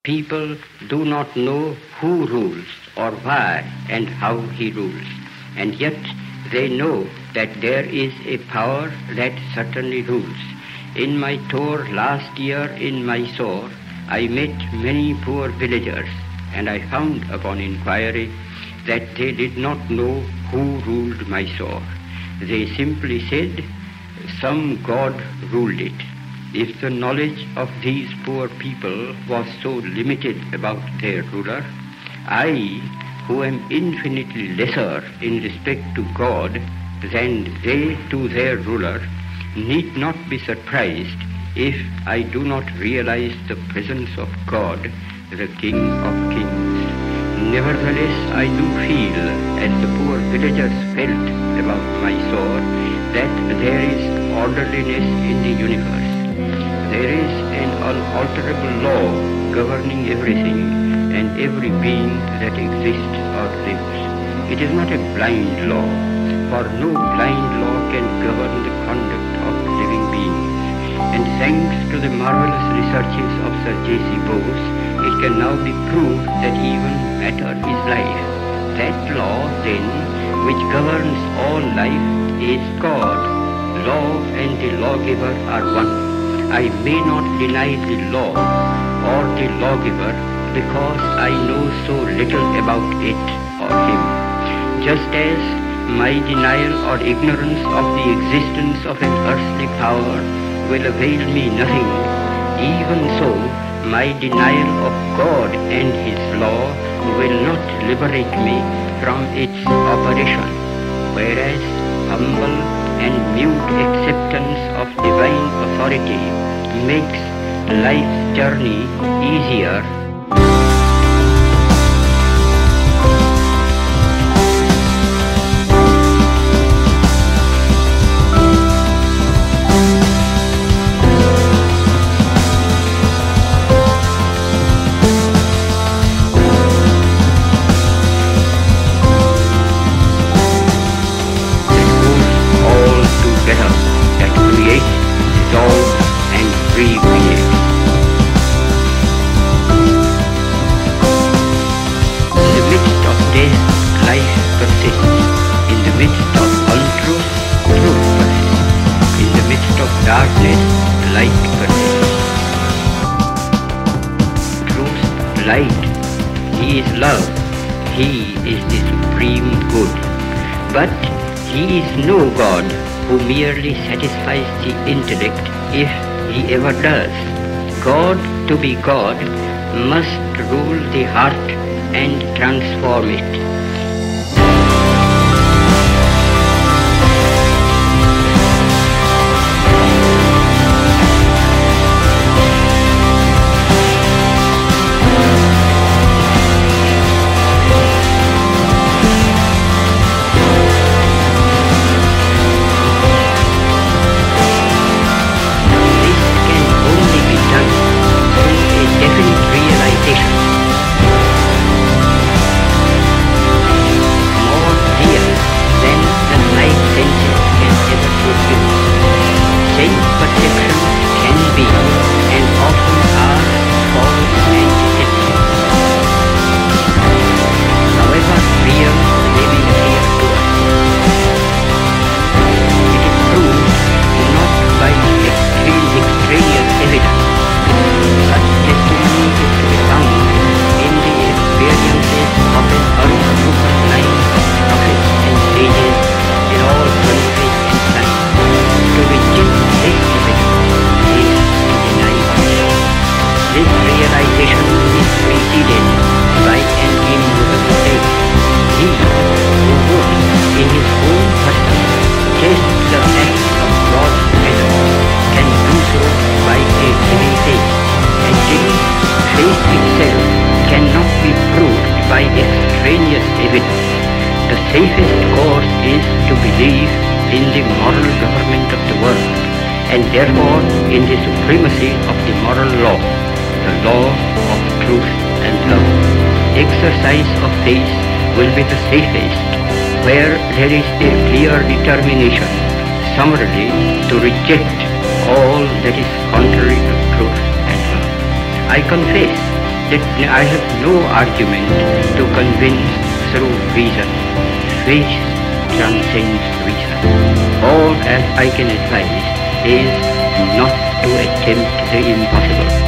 People do not know who rules or why and how he rules, and yet they know that there is a power that certainly rules. In my tour last year in Mysore, I met many poor villagers, and I found upon inquiry that they did not know who ruled Mysore. They simply said, some god ruled it. If the knowledge of these poor people was so limited about their ruler, I, who am infinitely lesser in respect to God than they to their ruler, need not be surprised if I do not realize the presence of God, the King of Kings. Nevertheless, I do feel, as the poor villagers felt about Mysore, that there is orderliness in the universe. There is an unalterable law governing everything and every being that exists or lives. It is not a blind law, for no blind law can govern the conduct of living beings. And thanks to the marvelous researches of Sir J.C. Bose, it can now be proved that even matter is life. That law, then, which governs all life is God. Law and the lawgiver are one. I may not deny the law or the lawgiver because I know so little about it or him. Just as my denial or ignorance of the existence of an earthly power will avail me nothing, even so my denial of God and His law will not liberate me from its operation, whereas humble and mute acceptance of divine authority makes life's journey easier. Darkness, light persists. Truth, light. He is love. He is the supreme good. But he is no God who merely satisfies the intellect if he ever does. God, to be God, must rule the heart and transform it. The safest course is to believe in the moral government of the world, and therefore in the supremacy of the moral law, the law of truth and love. Exercise of faith will be the safest, where there is a clear determination, summarily, to reject all that is contrary to truth and love. I confess that I have no argument to convince through reason. Faith transcends reason. All as I can advise is not to attempt the impossible.